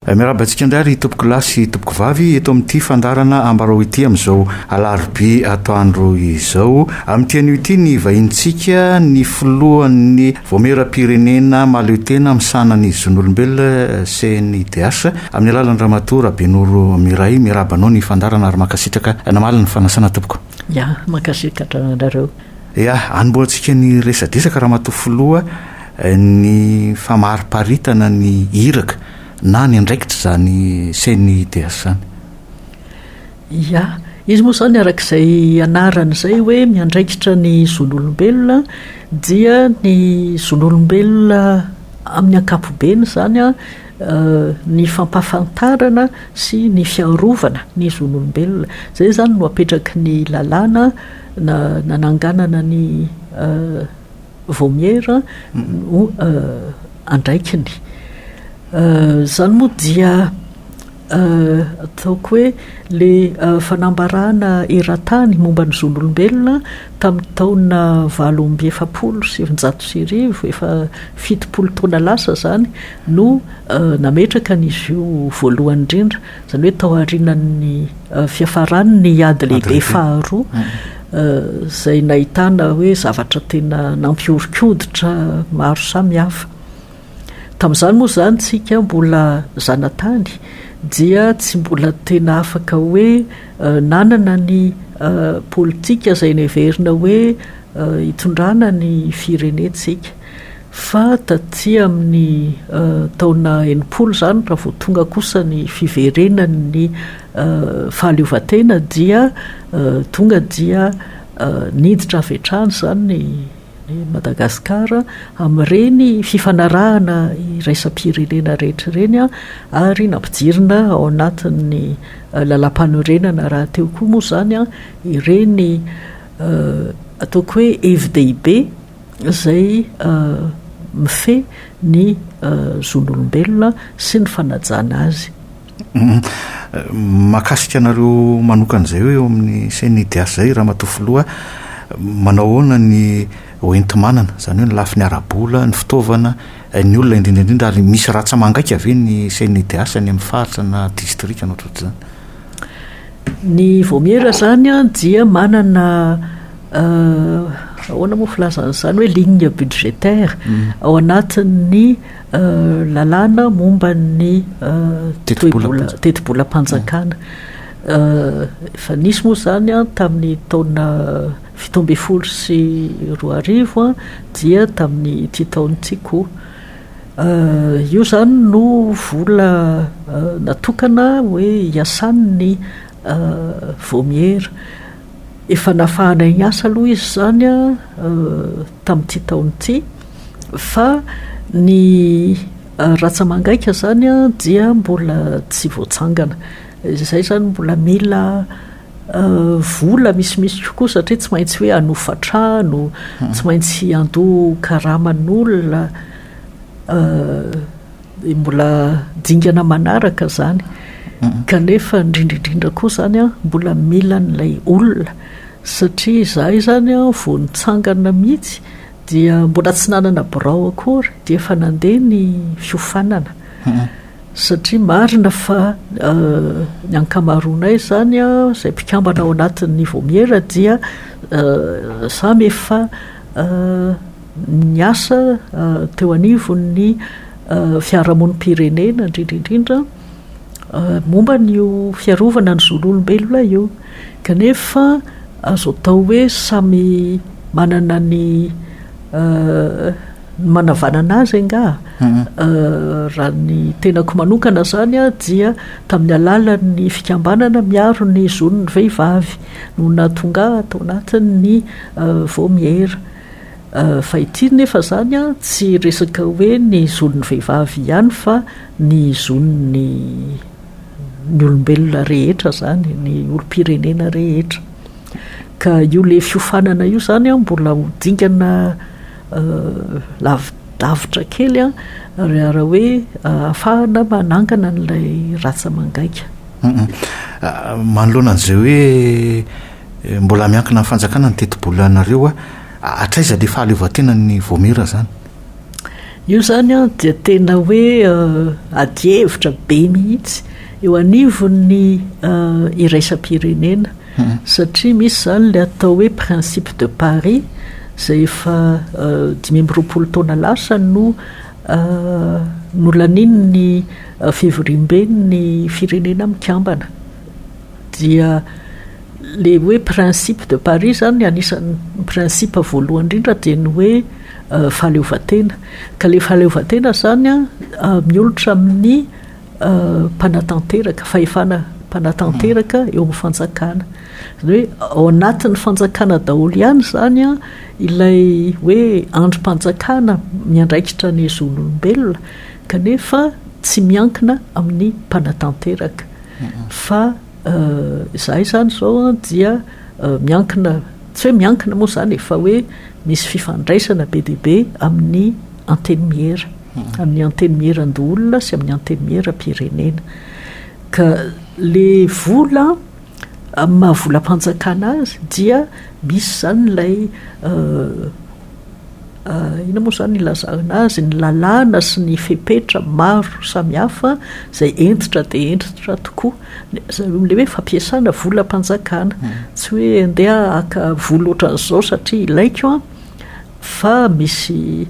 miarabantsika indray ry tompoko lasy tompoko vavy eto amin'ity fandarana ambaro ity amin'izao alarobia atoandro izao amin'n'itian'io ity ny vahintsika ny filohan'ny voameram-pirenena maleo tena misana ny zon'olombelona CNIDH amin'ny alalan'ny ramatoa Rabenoro Miray mirabanao ny fandarana ary makasitraka namalina ny fanasana tompoko. Ya, makasitraka anareo. Ya, anomboantsika ny resadresaka ramatoa filoha ny famariparitana ny iraka na ny andraikitra zany CNIDH zany. Ya, izy moa zany arak'izay anarany izay hoe miandraikitra ny zon'olombelona dia ny zon'olombelona amin'ny ankapobeny zany ny fampafantarana sy ny fiarovana ny zon'olombelona. Zay zany no apetraky ny lalàna na nananganana ny vomiera no andraikiny. Zany moa dia ataoko hoe le fanambarana eran-tany momba ny zon'olombelona tamin'ny taona 1770 efa 70 taona lasa zany no nametraka n'izy io voalohany indrindra, zany hoe tao aorianan'ny fiafarany ny ady lehibe faharoa zay nahitana hoe zavatra tena nampiorikoditra maro samihafa. Tamin'izany moa zany tsika mbola zanatany dia tsy mbola tena afaka hoe nanana ny politika izay neverina hoe hitondrana ny firenetsika, fa taty amin'ny taona 80 zany raha vao tonga kosa ny fiverenan'ny fahaleovantena dia tonga dia niditra avy hatrany zany ny Madagasikara amin'ireny fifanarahana iraisam-pirenena rehetra ireny ary nampijirina ao anatin'ny lalam-panorenana raha teo koa moa zany ireny ataoko hoe FDIB izay mife ny zon'olombelona sy ny fanajana azy. Makasika anareo manokan'izay hoe eo amin'ny CNIDH zay ramatoa filoha manao ahoana ny hoentimanana zany hoe ny lafiny arabola ny fitaovana ny olona indrindraindrindra ary misy ratsa mangaika ave ny CNIDH ny amin'ny faritra na distrika na ohatr'izany. Ny vomiera zany dia manana ahoana moa filazana zany hoe ligne budgétaire ao anatin'ny lalàna momba ny teti-bola-panjakana. Efa nisy moa zany tamin'ny taona 1720 dia tamin'ny ity taon'ity koa. Io zany no vola natokana hoe hiasan'ny vomiera. Efa nafahana hiasa aloha izy zany tamin'ity taon'ity, fa ny ratsa mangaika zany dia mbola tsy voatsangana. Izay zany mbola mila vola misimisy kokoa satria tsy maintsy hoe hanofa trano, tsy maintsy handoa karaman'olona, mbola dingana manaraka zany. Kanefa indrindraindrindra koa zany mbola mila n'ilay olona satria izahay zany vao nitsangana mihitsy dia mbola tsy nanana birao akory dia efa nandeha ny fiofanana. Satria marina fa ny ankamaronay zany izay mpikambana ao anatin'ny vomiera dia samy efa niasa teo anivon'ny fiarahamonim-pirenena indrindraindrindra momba ny fiarovana ny zon'olombelona io. Kanefa azo atao hoe samy manana ny manavanana azy nga. Raha ny tenako manokana zany dia tamin'ny alalan'ny fikambanana miaro ny zon'ny vehivavy no nahatonga tao anatin'ny vomiera. Fa ity nefa zany tsy resaka hoe ny zon'ny vehivavy ihany fa ny zon'ny olombelona rehetra zany, ny olom-pirenena rehetra. Ka io le fiofanana io zany mbola hodingana lavidavitra kely raha hoe ahafahana manangana n'ilay ratsa mangaika. Manoloana an'izay hoe mbola miankina amin'ny fanjakana ny teti-bolanareo atraiza le fahaleovantena ny vomiera zany? io zany a dia tena hoe adievitra be mihitsy eo anivon'ny iraisam-pirenena satria misy zany le atao hoe principe de Paris zay efa 5 taona lasa no nolaniny fivoriam-ben'ny firenena mikambana dia le hoe principe de Paris zany anisan'ny principe voalohany indrindra dia ny hoe fahaleovan-tena ka le fahaleovan-tena zany a miolotra amin'ny mpanatanteraka fahefana mpanatanteraka eo amin'ny fanjakana zany hoe ao anatin'ny fanjakana daholo ihany zany a ilay hoe androm-panjakana miandraikitra ny zon'olombelona kanefa tsy miankina amin'ny mpanatanteraka fa izay zany zao dia miankina tsy hoe miankina moa zany fa hoe misy fifandraisana be dia be amin'ny anteny-miera amin'ny anteny-mieran-doolona sy amin'ny anteny-mieram-pirenena ka le vola mahavolam-panjakana azy dia misy zany ilay ina moa zany ilazana azy ny lalàna sy ny fepetra maro samihafa zay entitra dia entitra tokoa le hoe fampiasana volam-panjakana tsy hoe andeha aka vola ohatran'izao satria ilaiko a fa misy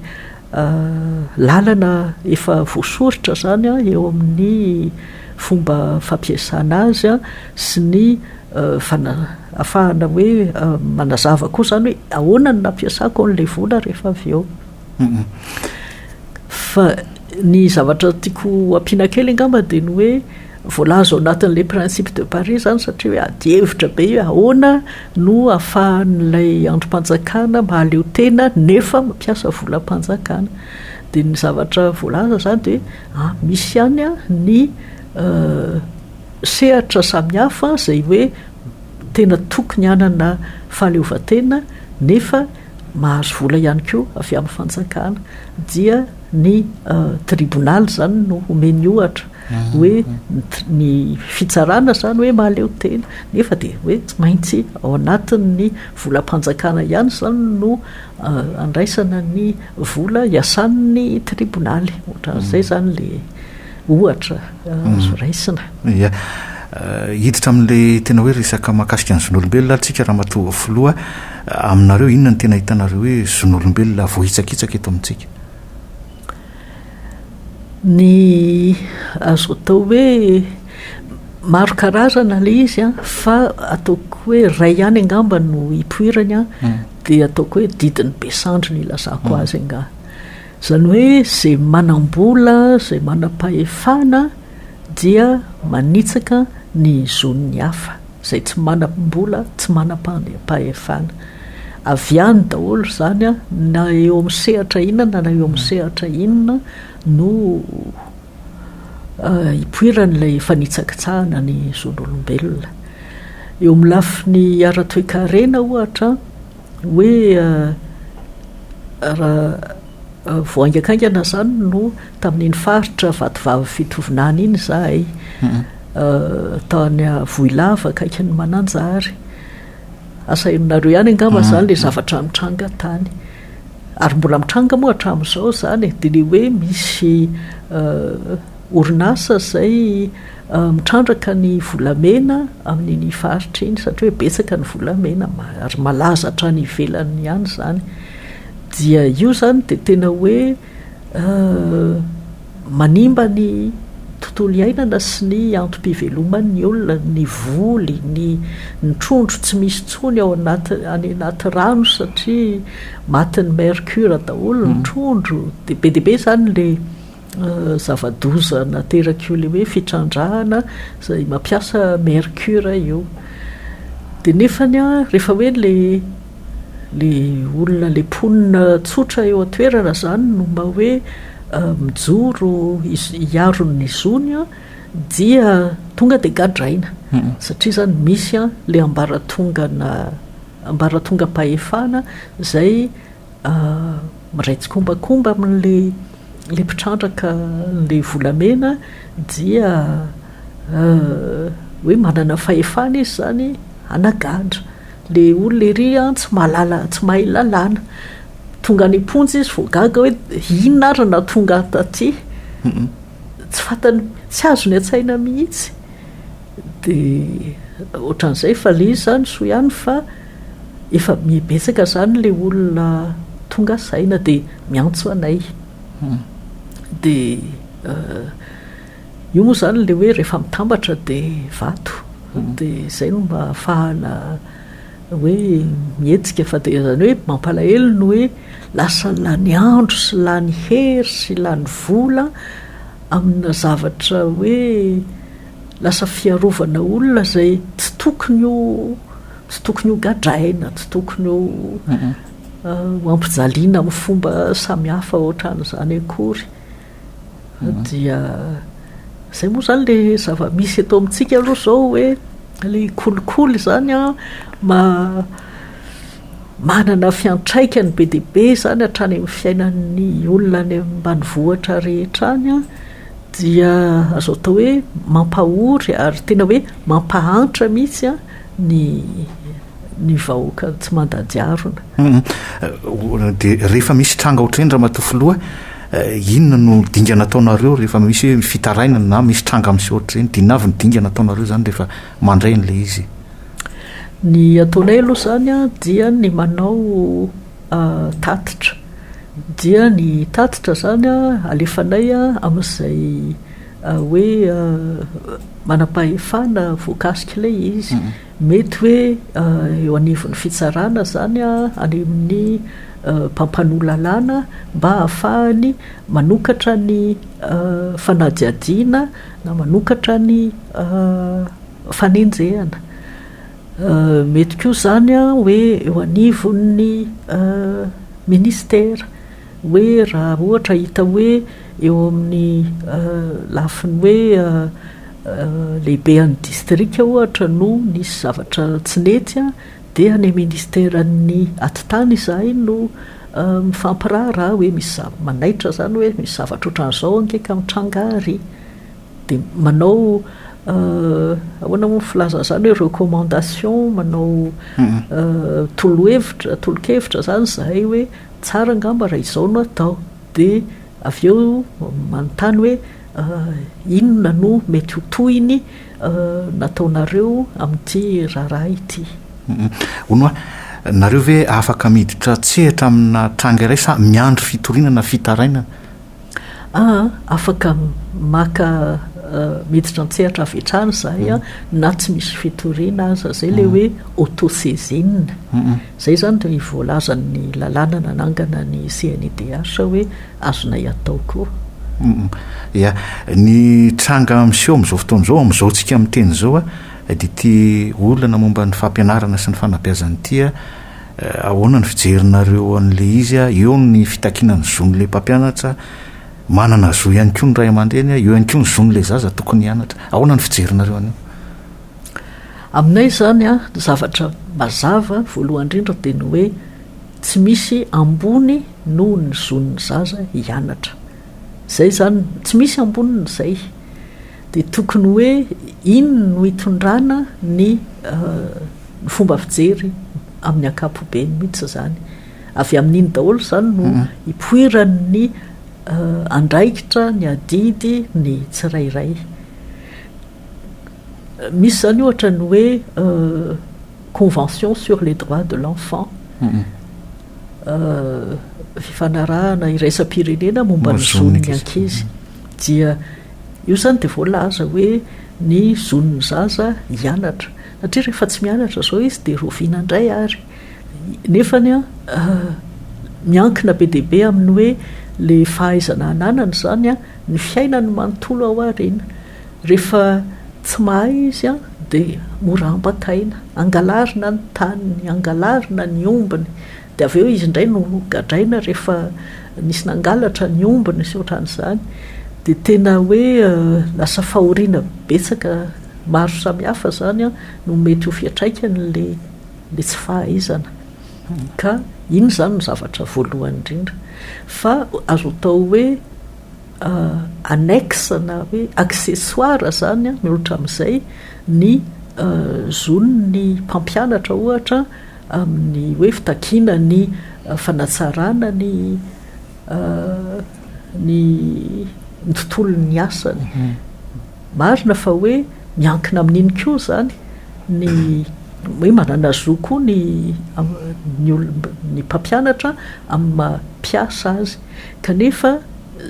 lalana efa voasoritra zany a eo amin'ny fomba fampiasana azy a sy ny ahafahana hoe manazava koa zany hoe ahoana ny nampiasako an'ilay vola rehefa avy eo fa ny zavatra tiako ampiana kely angamba dia ny hoe voalaza ao anatin'ilay principe de Paris zany satria hoe adievitra be hoe ahoana no ahafahan'ilay androm-panjakana mahaleo tena nefa mampiasa volam-panjakana dia ny zavatra voalaza zany dia misy ihany a ny sehatra samihafa zay hoe tena tokony hanana fahaleovan-tena nefa mahazo vola ihany koa avy amin'ny fanjakana dia ny tribunal zany no omeny ohatra hoe ny fitsarana zany hoe mahaleo tena nefa dia hoe tsy maintsy ao anatin'ny volam-panjakana ihany zany no andraisana ny vola iasan'ny tribunaly ohatran'izay zany le ohatra zoraisina ia hiditra amin'ilay tena hoe resaka mahakasika ny zon'olombelona tsika raha matoa filoha aminareo inona ny tena hitanareo hoe zon'olombelona voahitsakitsaka eto amintsika ny azo atao hoe maro karazana le izy a fa ataoko hoe ray ihany angamba no hipoirany a dia ataoko hoe didiny besandro ny ilazako azy anga zany hoe zay manam-bola zay manam-pahefana dia manitsaka ny zon'ny hafa zay tsy manam-bola tsy manam-pahefana avy any daholo zany a na eo amin'ny sehatra inona na eo amin'ny sehatra inona no hipoiran'ilay fanitsakitsahana ny zon'olombelona eo amin'ny lafiny ara-toe-karena ohatra hoe raha voaingakaingana zany no tamin'iny faritra vatovava fitovinany iny zahay tany voilava kaikany mananjary asainareo ihany angamba zany le zavatra mitranga tany ary mbola mitranga moa hatramin'izao zany dia le hoe misy orinasa zay mitrandraka ny volamena amin'iny faritra iny satria hoe betsaka ny volamena ary malaza hatrany ivelany ihany zany dia io zany dia tena hoe manimba ny tontolo iainana sy ny antom-piveloman'ny olona ny voly ny trondro tsy misy tsony ao any anaty rano satria matin'ny mercure daholo ny trondro dia be dia be zany le zava-doza nateraka io le hoe fitrandrahana zay mampiasa mercure io dia nefany a rehefa hoe le olona le mponina tsotra eo an-toerana zany no mba hoe mijoro hiarony zony a dia tonga dia gadraina satria zany misy a le ambaratonga pahefana zay miraitsykombakomba amin'le mpitrandraka le volamena dia hoe manana fahefana izy zany anagadra le olona ery a tsy mahay lalàna tonga ny ponjy izy voagaga hoe inona ary na tonga taty tsy fantany tsy azo ny an-tsaina mihitsy dia ohatran'izay fa le izy zany so ihany fa efa mibetsaka zany le olona tonga saina dia miantso anay dia io moa zany le hoe rehefa mitambatra dia vato dia izay no mahafahana hoe mietsika fa dia zany hoe mampalahelo no hoe lasa lany andro sy lany hery sy lany vola amina zavatra hoe lasa fiarovana olona zay tsy tokony ho gadraina, tsy tokony ho ampijaliana amin'ny fomba samihafa ohatran'izany akory dia zay moa zany le zava-misy eto amintsika aloha zao hoe le kolikoly zany a manana fiantraikany be dia be zany hatrany amin'ny fiainan'ny olona any ambanivohitra rehetra any a dia azo atao hoe mampahory ary tena hoe mampahantra mihitsy a ny vahoaka tsy mandady arona dia rehefa misy tranga ohatrany Ramatofoloha inona no dinga nataonareo rehefa misy fitaraina na misy tranga amin'isy ohatrany dinavy ny dinga nataonareo zany rehefa mandray n'le izy ny ataonay aloha zany a dia ny manao tatitra dia ny tatitra zany a alefanay a amin'izay hoe manam-pahefana voakasika ilay izy mety hoe eo anivon'ny fitsarana zany a any amin'ny mpampanolalana mba hahafahany manokatra ny fanadiadiana na manokatra ny fanenjehana mety koa zany a hoe eo anivon'ny ministera hoe raha ohatra hita hoe eo amin'ny lafiny hoe lehibean'ny distrika ohatra no nisy zavatra tsy nety a dia ny ministeran'ny atitany izahay no mifampiraharaha hoe misy manaitra zany hoe misy zavatra ohatran'izao ankeka mitranga ary dia manao ahoana moa filaza zany hoe recommandation manao tolo-kevitra zany zahay hoe tsara angamba raha izao no atao dia avy eo manontany hoe inona no mety ho tohiny nataonareo amin'ity raharaha ity ono nareo ve afaka miditra tsehatra amina tranga iray sa miandro fitorinana fitarainana afaka maka miditra an-tsehatra avetrany zahay a na tsy misy fitoriana aza zay le hoe autosaisine zay zany dia voalazan'ny lalàna nanangana ny CNIDH hoe azonay atao koa ia ny tranga miseho amin'izao fotoana izao amin'izao tsika amin'ny teny zao a dia ty olana momba ny fampianarana sy ny fanabeazany ity a ahoana ny fijerinareo an'le izy a eo ny fitakinany zon'le mpampianatra manana zo ihany koa ny ray aman-dreny eo ihany koa ny zon'le zaza tokony hianatra ahoana ny fijerinareo an'io aminay zany a zavatra mazava voalohany indrindra dia ny hoe tsy misy ambony noho ny zon'ny zaza hianatra zay zany tsy misy amboniny zay dia tokony hoe ino no hitondrana ny fomba fijery amin'ny ankapobeny mihitsy zany avy amin'iny daholo zany no hipoiran'ny andraikitra ny adidy ny tsirairay misy zany ohatra ny hoe convention sur les droits de l'enfant fifanarahana iraisam-pirenena momba ny zon'ny ankizy dia io zany dia voalaza hoe ny zon'ny zaza hianatra satria rehefa tsy mianatra zao izy dia rovinandray ary nefany a miankina be dia be amin'ny hoe le fahaizana ananany zany a ny fiainany manontolo ao aoriana rehefa tsy mahay izy a dia mora ambakaina angalarina ny taniny angalarina ny ombiny dia avy eo izy indray no gadraina rehefa nisy nangalatra ny ombiny sy ohatran'izany dia tena hoe lasa fahoriana betsaka maro samihafa zany a no mety ho fiatraikany le tsy fahaizana ka iny zany no zavatra voalohany indrindra fa azo atao hoe annexe na hoe accessoire zany a mihoatra amin'izay ny zon'ny mpampianatra ohatra amin'ny hoe fitakiana ny fanatsarana ny tontolon'ny asany marina fa hoe miankina amin'iny koa zany ny hoe manana zo koa ny mpampianatra amin'ny mampiasa azy kanefa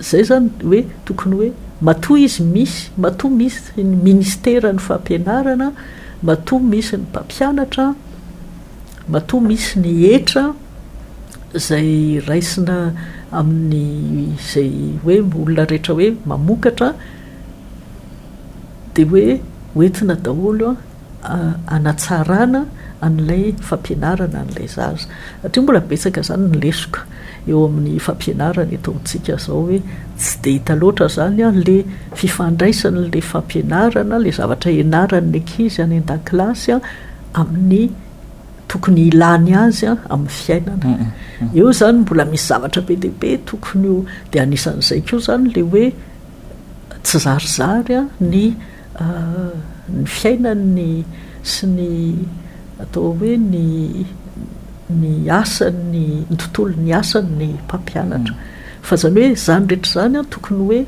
zay zany hoe tokony hoe matoa izy matoa misy ny ministera ny fampianarana, matoa misy ny mpampianatra, matoa misy ny etra zay raisina amin'ny zay hoe olona rehetra hoe mamokatra de hoe hoentina daholo anatsarana an'ilay fampianarana an'ilay zaza satria mbola betsaka zany ny lesoka eo amin'ny fampianarana eto amintsika zao hoe tsy de hita loatra zany le fifandraisana le fampianarana le zavatra ianaran'ny ankizy any an-dakilasy amin'ny tokony ilany azy amin'ny fiainana eo zany mbola misy zavatra be dehibe tokony io de anisan'izay koa zany le hoe tsy zarizary ny fiainany sy ny atao hoe ny asany ny tontolon'ny asany mpampianatra fa zany hoe zany rehetra zany tokony hoe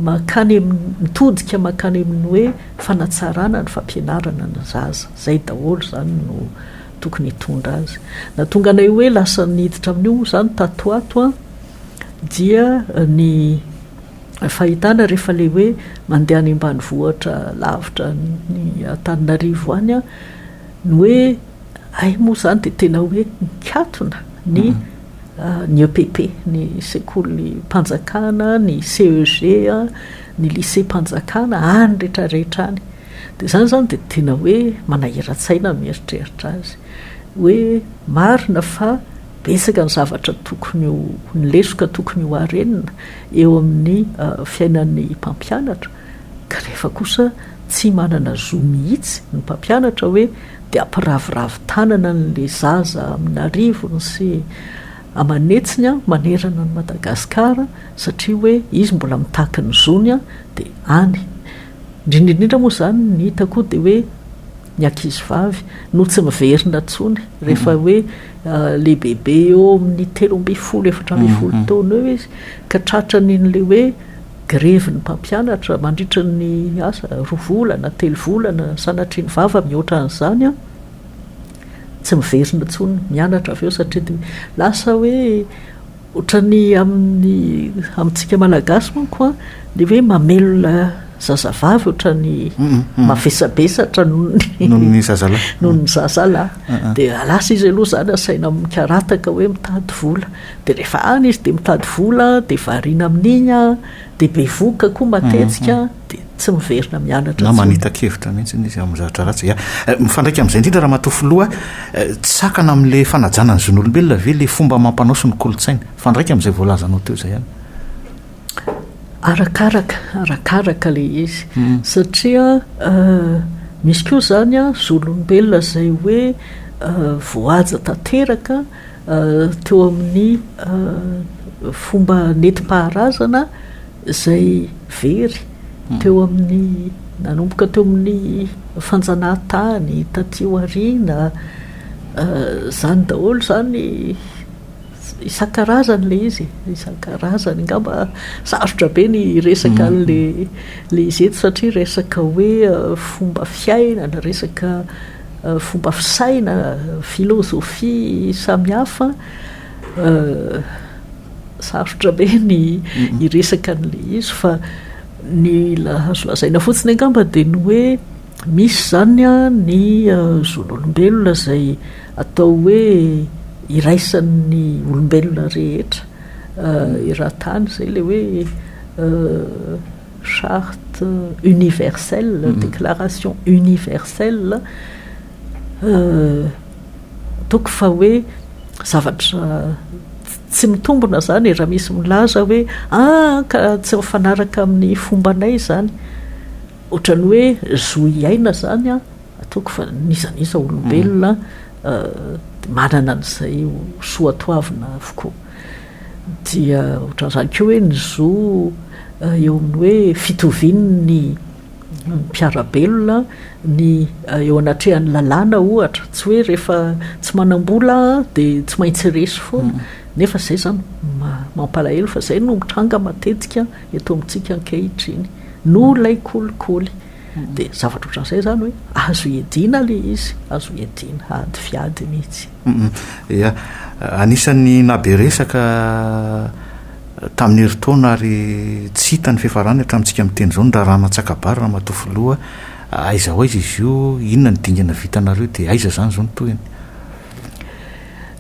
makany mitodika makany amin'ny hoe fanatsarana ny fampianarana ny zaza zay daholo zany no tokony hitondra azy na tonga anay hoe lasa niditra amin'io zany tatoato dia ny fahitana rehefa le hoe mandeha any ambanivohitra lavitra ny Antananarivo any no hoe ay moa zany de tena hoe mikatona ny EPP ny sekoly mpanjakana ny CEG ny lycée mpanjakana any rehetrarehetra any de zany zany de tena hoe manahira-tsaina mieritreritra azy hoe marina fa betsaka ny zavatra tokony ny lesoka tokony ho arenina eo amin'ny fiainan'ny mpampianatra ka rehefa kosa tsy manana zo mihitsy ny mpampianatra hoe de ampiravoravo tanana n'le zaza amin'ny arivony sy amanetsiny manerana ny Madagasikara satria hoe izy mbola mitaky ny zony de any indrindrindrindra moa zany ny hitako de hoe ny ankizy vavy no tsy miverina tsony rehefa hoe le bebe eo amin'ny 13-14 taona eo izy ka tratran'in'le hoe grevy ny mpampianatra mandritra ny asa 2 volana 3 volana sanatry ny vava mihoatra an'izany tsy miverina tsony mianatra avy eo satria de lasa hoe ohatrany amintsika malagasy manko le hoe mamelona zazavavy ohatrany mavesabesatra noho ny zazalahy de alasa izy aloha zany asaina mikarataka hoe mitady vola de rehefa any izy de mitady vola de variana amin'iny de be voka koa matetika de tsy miverina mianatra manita-kevitra mihitsy izy amin'ny zavatra ratsy mifandraiky amin'izay indrindra raha matofoloha tsakana amin'le fanajana ny zon'olombelona ve le fomba mampanao sy ny kolontsaina fandraiky amin'izay voalazanao teo zay ihany arakaraka le izy satria misy koa zany zon'olombelona zay hoe voaja tanteraka teo amin'ny fomba neti-paharazana zay very teo amin'ny nanomboka teo amin'ny fanjanahantany taty aoriana zany daholo zany isan-karazany le izy isan-karazany ngamba sarotra be ny resaka le izy eto satria resaka hoe fomba fiainana resaka fomba fisaina filozofia samihafa sarotra be ny iresaka n'le izy fa ny azo lazaina fotsiny angamba de ny hoe misy zany ny zon'olombelona zay atao hoe iraisan'ny olombelona rehetra irahan-tany zay le hoe charte universelle déclaration universelle toko fa hoe zavatra tsy mitombona zany raha misy milaza hoe ka tsy mifanaraka amin'ny fombanay zany ohatrany hoe zo iaina zany ataoko fa nizaniza olombelona manana n'izay soatoavina avokoa dia ohatran'izany koa hoe ny zo eo amin'ny hoe fitovian'ny mpiarabelona ny eo anatrehan'ny lalàna ohatra tsy hoe rehefa tsy manam-bola dia tsy maintsy resy foana nefa zay zany mampalahelo fa zay no mitranga matetika eto amintsika ankehitriny no lay kolikoly dia zavatra ohatran'izay zany hoe azo edina le izy azo edina ady fiady mihitsy ia anisan'ny nabe resaka tamin'ny heritaona ary tsy hita ny fiafarany hatramintsika miteny zao ny raharana tsakabary raha matofoloha aiza ho aiza izy io inona ny dingana vitanareo dia aiza zany zao ny tohiny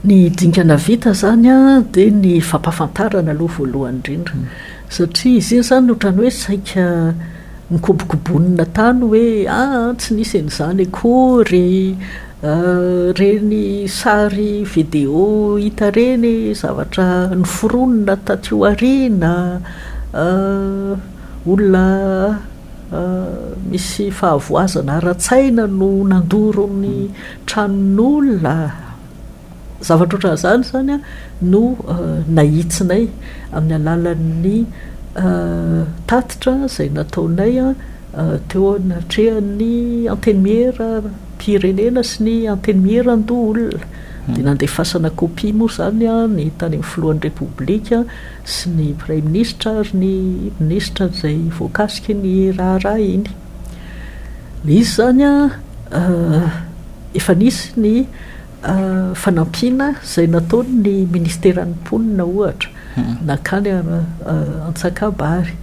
ny dingana vita zany a dia ny fampahafantarana aloha voalohany indrindra satria izy iny zany ohatrany hoe saika nikobokobonina tany hoe tsy nisy an'izany akory reny sary video hita reny zavatra nyforonina tatio ariana olona misy fahavoazana ara-tsaina no nandoro ny tranon'olona zavatra ohatran'izany zany a no nahitsinay amin'ny alalan'ny tatitra izay nataonay teo anatrehan'ny antenimiera pirenena sy ny antenimiera andoolona dia nandefasana kopia moa zany a ny tany amin'ny filohan'ny repoblika sy ny prime ministra ary ny ministra izay voakasika ny raharaha iny izy zany a efa nisy ny fanampiana izay nataony ny ministeran'ny mponina ohatra nakany Antsakabary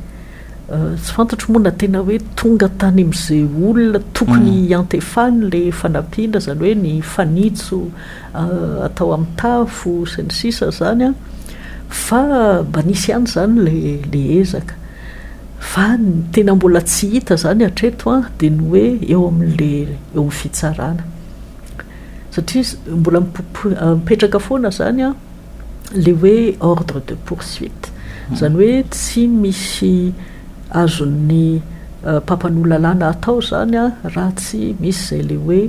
tsy fantatro moa na tena hoe tonga tany amin'izay olona tokony antefany le fanampiana zany hoe ny fanitso atao amin'ny tafo sy ny sisa zany a fa mba nisy ihany zany le ezaka fa tena mbola tsy hita zany hatreto a dia ny hoe eo amin'le eo amin'ny fitsarana satria mbola mipetraka foana zany a le hoe ordre de poursuite zany hoe tsy misy azon'ny mpampan'olalàna atao zany a raha tsy misy zay le hoe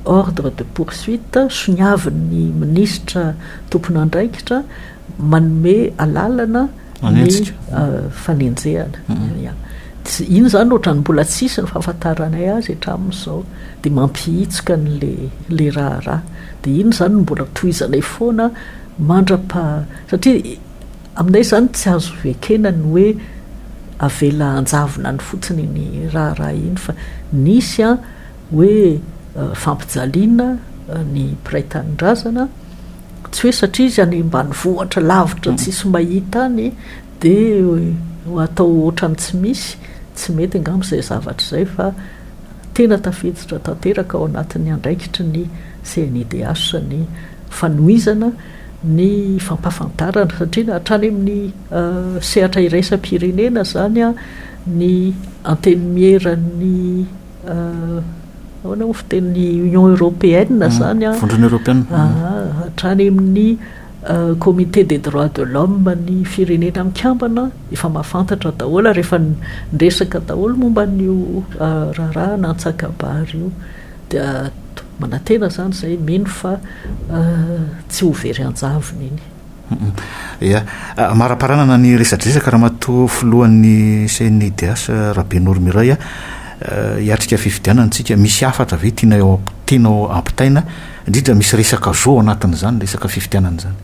ordre de poursuite soniavin'ny ministra tompon'andraikitra manome alalana ny fanenjehana iny zany ohatrany mbola tsisy ny fahafantaranay azy hatramin'izao dia mampihitsoka le raharaha dia iny zany mbola tohizanay foana satria aminay zany tsy azo vekena ny hoe avela anjavona ny fotsiny ny raharaha iny fa nisy a hoe fampijaliana ny mpiray tanindrazana tsy hoe satria izy any ambanivohitra lavitra tsisy mahita any dia atao ohatrany tsy misy tsy mety angamba izay zavatra izay fa tena tafiditra tanteraka ao anatin'ny andraikitra ny CNIDH ny fanohizana ny fampahafantarana satria hatrany amin'ny sehatra iraisam-pirenena zany a ny antenimieran'ny ahoana moa fitenin'ny Union Européenne zany a fondrona européenne hatrany amin'ny comité des droits de l'homme ny firenena mikambana efa mahafantatra daholo rehefa nresaka daholo momba n'io raharaha n'Antsakabary io dia manantena zany zay mino fa tsy ho very anjavony iny ia maraparanana ny resadresaka raha matoa filohan'ny CNIDH Rabenoro Miray hiatrika fifidianantsika misy afatra ve tianao ampitaina indrindra misy resaka zo anatin' zany resaka fifidianana zany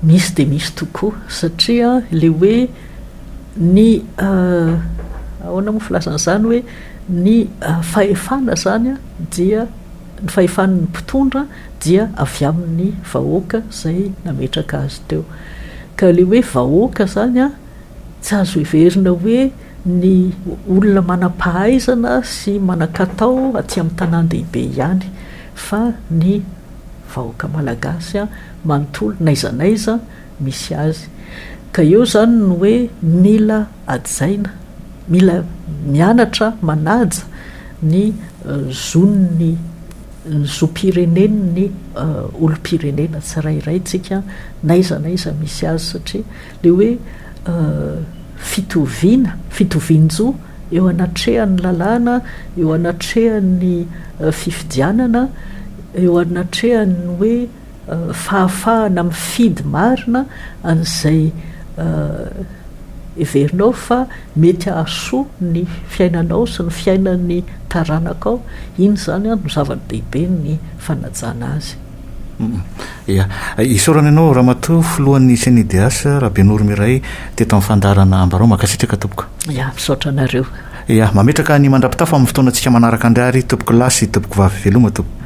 misy dia misy tokoa satria le hoe ny ahoana moa filazan'izany hoe ny fahefana zany a dia ny fahefan'ny mpitondra dia avy amin'ny vahoaka izay nametraka azy teo ka le hoe vahoaka zany a tsy azo heverina hoe ny olona manam-pahaizana sy manan-katao aty amin'ny tanan-dehibe ihany fa ny vahoaka malagasy a manontolo naizanaiza misy azy ka eo zany no hoe mila ajaina mila mianatra manaja ny zonony ny zo-pireneniny olo-pirenena tsirairay tsika naizanaiza misy azy satria le hoe fitovian-jo eo anatrehan'ny lalàna eo anatrehan'ny fifidianana eo anatrehan'ny hoe fahafahana mifidy marina an'izay everinao fa mety ahasoa ny fiainanao sy ny fiainan'ny taranakao. Iny zany a no zava-dehibe ny fanajana azy. Ia, isorana ianao Ramatoa filohan'ny Senidias Rabenoro Miray teto amin'ny fandarana ambarao makasitraka tompoka. Ia, misaotra anareo. Ia, mametraka ny mandrapitafa amin'ny fotoanantsika manaraka andray ary tompoko lasy tompoko vavy veloma tompo.